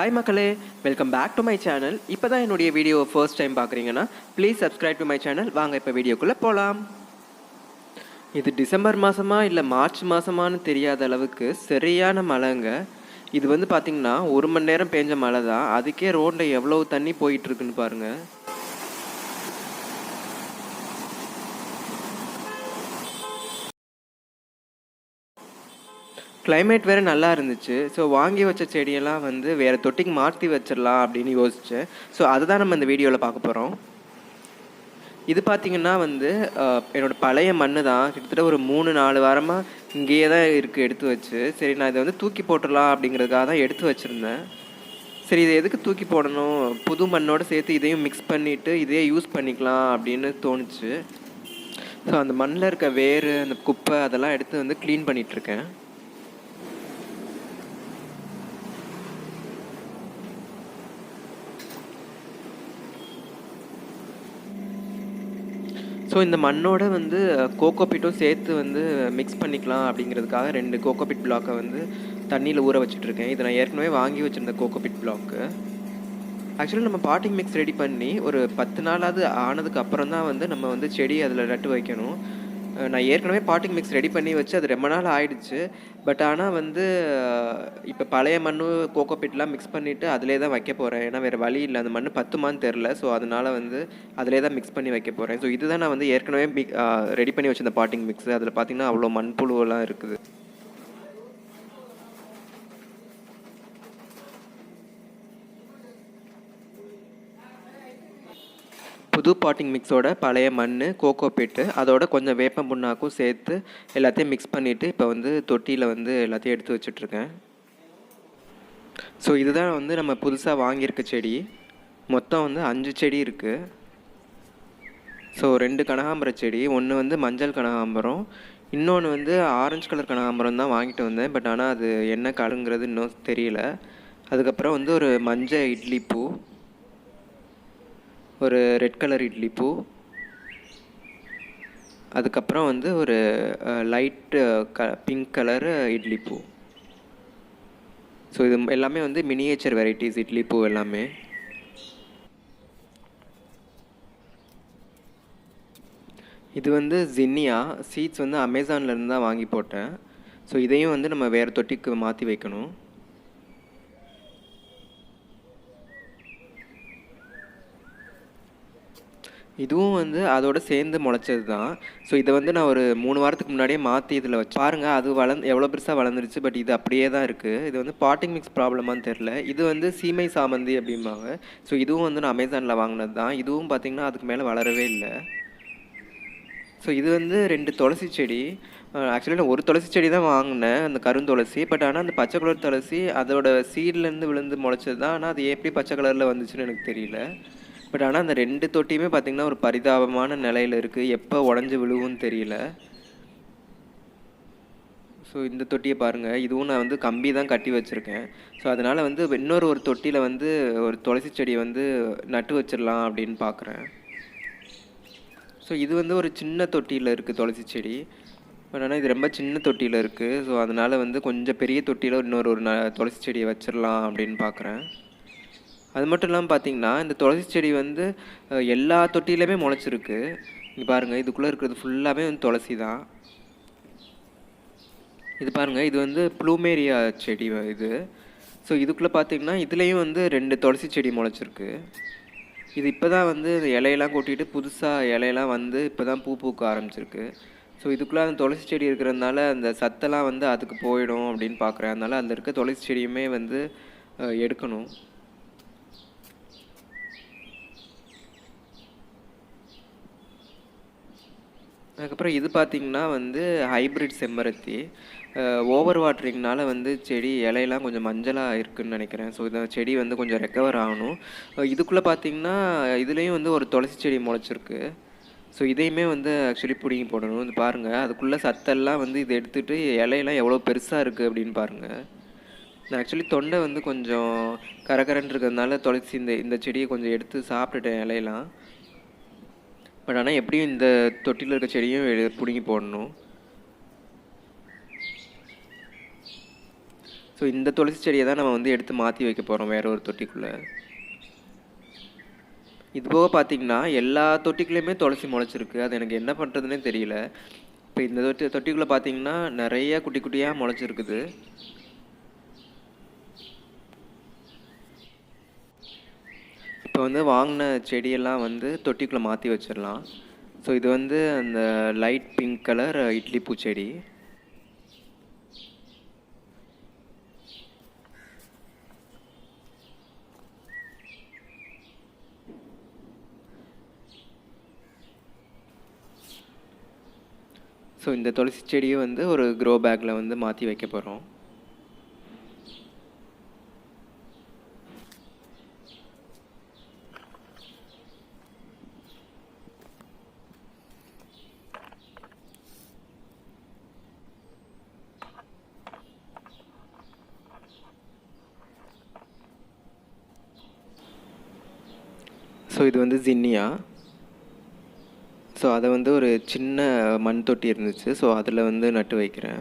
Hi மக்களே, welcome back to my channel. இப்போ தான் என்னுடைய வீடியோவை ஃபர்ஸ்ட் டைம் பார்க்குறீங்கன்னா please subscribe to my channel. வாங்க இப்போ வீடியோக்குள்ளே போகலாம். இது டிசம்பர் மாதமா இல்லை மார்ச் மாதமானு தெரியாத அளவுக்கு சரியான மழைங்க. இது வந்து பார்த்திங்கன்னா 1 மணி நேரம் பேஞ்ச மழை தான். அதுக்கே ரோட்டில் எவ்வளோ தண்ணி போயிட்டுருக்குன்னு பாருங்கள். கிளைமேட் வேறு நல்லா இருந்துச்சு. ஸோ வாங்கி வச்ச செடியெல்லாம் வந்து வேறு தொட்டிக்கு மாற்றி வச்சிடலாம் அப்படின்னு யோசித்தேன். ஸோ அதுதான் நம்ம இந்த வீடியோவில் பார்க்க போகிறோம். இது பார்த்திங்கன்னா வந்து என்னோடய பழைய மண் தான். கிட்டத்தட்ட ஒரு 3-4 வாரமாக இங்கேயே தான் இருக்குது எடுத்து வச்சு. சரி, நான் இதை வந்து தூக்கி போட்டுடலாம் அப்படிங்கிறதுக்காக தான் எடுத்து வச்சுருந்தேன். சரி, இதை எதுக்கு தூக்கி போடணும், புது மண்ணோடு சேர்த்து இதையும் மிக்ஸ் பண்ணிவிட்டு இதையே யூஸ் பண்ணிக்கலாம் அப்படின்னு தோணுச்சு. ஸோ அந்த மண்ணில் இருக்க வேர், அந்த குப்பை அதெல்லாம் எடுத்து வந்து க்ளீன் பண்ணிகிட்ருக்கேன். ஸோ இந்த மண்ணோட வந்து கோகோபிட்டும் சேர்த்து வந்து மிக்ஸ் பண்ணிக்கலாம் அப்படிங்கிறதுக்காக 2 கோகோபிட் பிளாக்கை வந்து தண்ணியில் ஊற வச்சுட்ருக்கேன். இதை நான் ஏற்கனவே வாங்கி வச்சுருந்த கோகோபிட் பிளாக்கு. ஆக்சுவலி நம்ம பாட்டிங் மிக்ஸ் ரெடி பண்ணி ஒரு 10 நாளாவது ஆனதுக்கு அப்புறம் தான் வந்து நம்ம வந்து செடி அதில் நட்டு வைக்கணும். நான் ஏற்கனவே பாட்டிங் மிக்ஸ் ரெடி பண்ணி வச்சு அது ரொம்ப நாள் ஆயிடுச்சு. பட் ஆனால் வந்து இப்போ பழைய மண் கோகோபிட்லாம் மிக்ஸ் பண்ணிவிட்டு அதிலே தான் வைக்க போகிறேன். ஏன்னா வேறு வழி இல்லை, அந்த மண் பத்துமான்னு தெரில. ஸோ அதனால் வந்து அதிலே தான் மிக்ஸ் பண்ணி வைக்க போகிறேன். ஸோ இதுதான் நான் வந்து ஏற்கனவே ரெடி பண்ணி வச்சிருந்த பாட்டிங் மிக்ஸ். அதில் பார்த்திங்கன்னா அவ்வளோ மண்புழுவெல்லாம் இருக்குது. புது பாட்டிங் மிக்ஸோட பழைய மண், கோகோபிட்டு, அதோட கொஞ்சம் வேப்பம் புண்ணாக்கும் சேர்த்து எல்லாத்தையும் மிக்ஸ் பண்ணிவிட்டு இப்போ வந்து தொட்டியில் வந்து எல்லாத்தையும் எடுத்து வச்சிட்ருக்கேன். ஸோ இதுதான் வந்து நம்ம புதுசாக வாங்கியிருக்க செடி. மொத்தம் வந்து 5 செடி இருக்குது. ஸோ 2 கனகாம்பர செடி, ஒன்று வந்து மஞ்சள் கனகாம்பரம், இன்னொன்று வந்து ஆரஞ்சு கலர் கனகாம்பரம் தான் வாங்கிட்டு வந்தேன். பட் ஆனால் அது என்ன கலருங்கிறது இன்னும் தெரியல. அதுக்கப்புறம் வந்து ஒரு மஞ்சள் இட்லி பூ, ஒரு ரெட் கலர் இட்லி பூ, அதுக்கப்புறம் வந்து ஒரு லைட்டு பிங்க் கலர் இட்லி பூ. ஸோ இது எல்லாமே வந்து மினியேச்சர் வெரைட்டிஸ் இட்லி பூ எல்லாமே. இது வந்து ஜின்னியா சீட்ஸ் வந்து அமேசான்லேருந்து தான் வாங்கி போட்டேன். ஸோ இதையும் வந்து நம்ம வேறு தொட்டிக்கு மாற்றி வைக்கணும். இதுவும் வந்து அதோட சேர்ந்து முளைச்சது தான். ஸோ இதை வந்து நான் ஒரு 3 வாரத்துக்கு முன்னாடியே மாற்றி இதில் வச்சு பாருங்கள். அது எவ்வளோ பெருசாக வளர்ந்துருச்சு. பட் இது அப்படியே தான் இருக்குது. இது வந்து பாட்டிங் மிக்ஸ் ப்ராப்ளமானு தெரில. இது வந்து சீமை சாமந்தி அப்படிம்பாங்க. ஸோ இதுவும் வந்து நான் அமேசானில் வாங்கினது தான். இதுவும் பார்த்திங்கன்னா அதுக்கு மேலே வளரவே இல்லை. ஸோ இது வந்து 2 துளசி செடி. ஆக்சுவலி நான் ஒரு துளசி செடி தான் வாங்கினேன், அந்த கருந்துளசி. பட் ஆனால் அந்த பச்சை கலர் துளசி அதோட சீட்லேருந்து விழுந்து முளைச்சது தான். ஆனால் அது எப்படி பச்சை கலரில் வந்துச்சுன்னு எனக்கு தெரியல. பட் ஆனால் அந்த 2 தொட்டியுமே பார்த்திங்கன்னா ஒரு பரிதாபமான நிலையில் இருக்குது. எப்போ உடஞ்சி விழுவுன்னு தெரியல. ஸோ இந்த தொட்டியை பாருங்கள். இதுவும் நான் வந்து கம்பி தான் கட்டி வச்சுருக்கேன். ஸோ அதனால் வந்து ஒரு தொட்டியில் வந்து ஒரு துளசி செடி வந்து நட்டு வச்சிடலாம் அப்படின்னு பார்க்குறேன். ஸோ இது வந்து ஒரு சின்ன தொட்டியில் இருக்குது துளசி செடி. பட் ஆனால் இது ரொம்ப சின்ன தொட்டியில் இருக்குது. ஸோ அதனால் வந்து கொஞ்சம் பெரிய தொட்டியில் ஒரு துளசி செடியை வச்சிடலாம் அப்படின்னு பார்க்குறேன். அது மட்டும் இல்லாமல் பார்த்திங்கன்னா இந்த துளசி செடி வந்து எல்லா தொட்டியிலுமே முளைச்சிருக்கு. இங்கே பாருங்கள், இதுக்குள்ளே இருக்கிறது ஃபுல்லாகவே வந்து துளசி தான். இது பாருங்கள், இது வந்து ப்ளூமேரியா செடி இது. ஸோ இதுக்குள்ளே பார்த்திங்கன்னா இதுலேயும் வந்து 2 துளசி செடி முளைச்சிருக்கு. இது இப்போ தான் வந்து இலையெல்லாம் கொட்டிட்டு புதுசாக இலையெல்லாம் வந்து இப்போ தான் பூ பூக்க ஆரம்பிச்சிருக்கு. ஸோ இதுக்குள்ளே அந்த துளசி செடி இருக்கிறதுனால அந்த சத்தெல்லாம் வந்து அதுக்கு போயிடும் அப்படின்னு பார்க்குறேன். அதனால் அதில் இருக்க துளசி செடியுமே வந்து எடுக்கணும். அதுக்கப்புறம் இது பார்த்திங்கன்னா வந்து ஹைப்ரிட் செம்பருத்தி. ஓவர் வாட்டரிங்னால வந்து செடி இலையெல்லாம் கொஞ்சம் மஞ்சளாக இருக்குதுன்னு நினைக்கிறேன். ஸோ இந்த செடி வந்து கொஞ்சம் ரெக்கவர் ஆகணும். இதுக்குள்ளே பார்த்திங்கன்னா இதுலேயும் வந்து ஒரு துளசி செடி முளைச்சிருக்கு. ஸோ இதையுமே வந்து ஆக்சுவலி பிடுங்கி போடணும். இது பாருங்கள், அதுக்குள்ளே சத்தெல்லாம் வந்து இதை எடுத்துகிட்டு இலையெல்லாம் எவ்வளோ பெருசாக இருக்குது அப்படின்னு பாருங்கள். நான் ஆக்சுவலி தொண்டை வந்து கொஞ்சம் கரகரன்னு இருக்கிறதுனால துளசி இந்த செடியை கொஞ்சம் எடுத்து சாப்பிட்டுட்டேன் இலையெல்லாம். பட் ஆனால் எப்படியும் இந்த தொட்டியில் இருக்க செடியும் பிடுங்கி போடணும். ஸோ ஸோ இந்த துளசி செடியை தான் நம்ம வந்து எடுத்து மாற்றி வைக்க போகிறோம் வேறு ஒரு தொட்டிக்குள்ளே. இது போக பார்த்தீங்கன்னா எல்லா தொட்டிக்குள்ளேயுமே துளசி முளைச்சிருக்கு. அது எனக்கு என்ன பண்ணுறதுனே தெரியல. இப்போ இந்த தொட்டிக்குள்ளே பார்த்தீங்கன்னா நிறைய குட்டி குட்டியாக முளைச்சிருக்குது. இப்போ வந்து வாங்கின செடியெல்லாம் வந்து தொட்டிக்குள்ளே மாற்றி வச்சிடலாம். ஸோ இது வந்து அந்த லைட் பிங்க் கலர் இட்லி பூச்செடி. ஸோ இந்த துளசி செடியை வந்து ஒரு க்ரோ பேக்கில் வந்து மாற்றி வைக்க போகிறோம். ஸோ இது வந்து ஜின்னியா. ஸோ அதை வந்து ஒரு சின்ன மண் தொட்டி இருந்துச்சு. ஸோ அதில் வந்து நட்டு வைக்கிறேன்.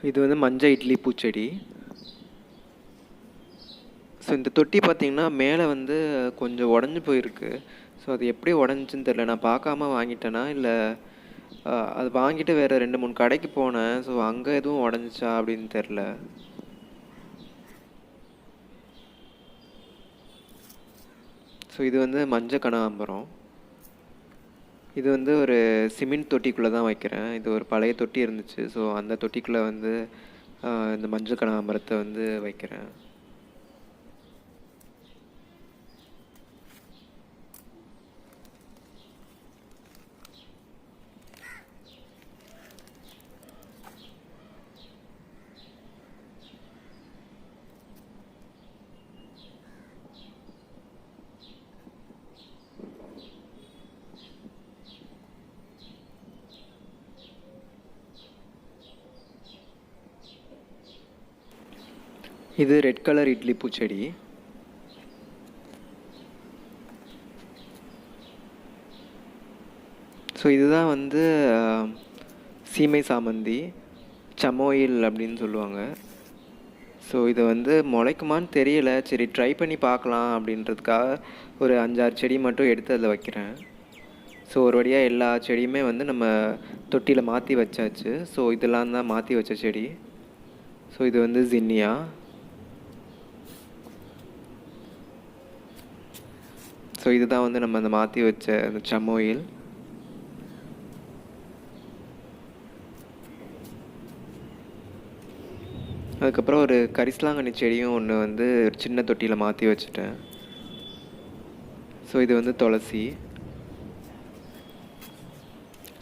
இது வந்து மஞ்சள் இட்லி பூச்செடி. ஸோ இந்த தொட்டி பார்த்திங்கன்னா மேலே வந்து கொஞ்சம் உடஞ்சி போயிருக்கு. ஸோ அது எப்படி உடஞ்சின்னு தெரில. நான் பார்க்காம வாங்கிட்டேனா இல்லை அது வாங்கிட்டு வேறு 2-3 கடைக்கு போனேன். ஸோ அங்கே எதுவும் உடஞ்சிச்சா அப்படின்னு தெரில. ஸோ இது வந்து மஞ்சள் கனகாம்பரம். இது வந்து ஒரு சிமெண்ட் தொட்டிக்குள்ளே தான் வைக்கிறேன். இது ஒரு பழைய தொட்டி இருந்துச்சு. ஸோ அந்த தொட்டிக்குள்ளே வந்து இந்த மஞ்சள் கனகாம்பரத்தை வந்து வைக்கிறேன். இது ரெட் கலர் இட்லி பூச்செடி. ஸோ இதுதான் வந்து சீமை சாமந்தி, சமோயில் அப்படின்னு சொல்லுவாங்க. ஸோ இது வந்து முளைக்குமான்னு தெரியலை. சரி ட்ரை பண்ணி பார்க்கலாம் அப்படின்றதுக்காக ஒரு 5-6 செடி மட்டும் எடுத்து அதில் வைக்கிறேன். ஸோ ஒரு வழியாக எல்லா செடியுமே வந்து நம்ம தொட்டியில் மாற்றி வச்சாச்சு. ஸோ இதெல்லாம் தான் மாற்றி வச்ச செடி. ஸோ இது வந்து ஜின்னியா. ஸோ இதுதான் வந்து நம்ம அந்த மாற்றி வச்ச அந்த சமோயில். அதுக்கப்புறம் ஒரு கரிசலாங்கண்ணி செடியும் ஒன்று வந்து சின்ன தொட்டியில் மாற்றி வச்சுட்டேன். ஸோ இது வந்து துளசி.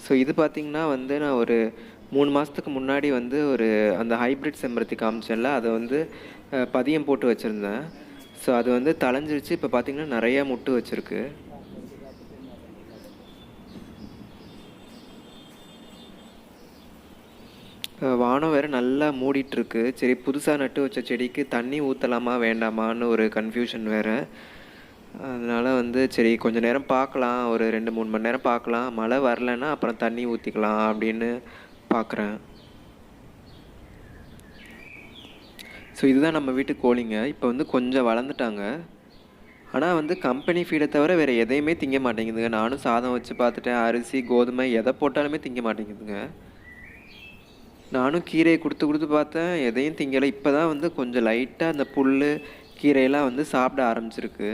ஸோ இது பார்த்திங்கன்னா வந்து நான் ஒரு 3 மாதத்துக்கு முன்னாடி வந்து ஒரு அந்த ஹைப்ரிட் செம்பருத்தி காமிச்சேன்ல, அதை வந்து பதியம் போட்டு வச்சுருந்தேன். ஸோ அது வந்து தளைஞ்சிருச்சு. இப்போ பார்த்திங்கன்னா நிறையா முட்டு வச்சுருக்கு. வானம் வேறு நல்லா மூடிட்டுருக்கு. சரி புதுசாக நட்டு வச்ச செடிக்கு தண்ணி ஊற்றலாமா வேண்டாமான்னு ஒரு கன்ஃபியூஷன் வேறு. அதனால் வந்து சரி கொஞ்சம் நேரம் பார்க்கலாம், ஒரு 2-3 மணி நேரம் பார்க்கலாம். மழை வரலைன்னா அப்புறம் தண்ணி ஊற்றிக்கலாம் அப்படின்னு பார்க்குறேன். ஸோ இதுதான் நம்ம வீட்டு கோழிங்க. இப்போ வந்து கொஞ்சம் வளர்ந்துட்டாங்க. ஆனால் வந்து கம்பெனி ஃபீடை தவிர வேறு எதையுமே திங்க மாட்டேங்குதுங்க. நானும் சாதம் வச்சு பார்த்துட்டேன், அரிசி கோதுமை எதை போட்டாலுமே திங்க மாட்டேங்குதுங்க. நானும் கீரையை கொடுத்து பார்த்தேன், எதையும் திங்கலை. இப்போ தான் வந்து கொஞ்சம் லைட்டாக அந்த புல் கீரையெல்லாம் வந்து சாப்பிட ஆரம்பிச்சிருக்கு.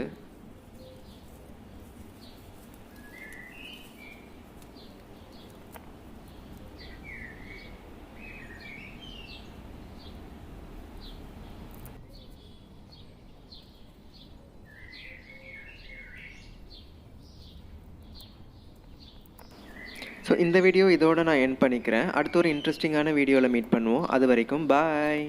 ஸோ இந்த வீடியோ இதோட நான் எண்ட் பண்ணிக்கிறேன். அடுத்த ஒரு இன்ட்ரெஸ்டிங்கான வீடியோவில் மீட் பண்ணுவோம். அது வரைக்கும் பாய்.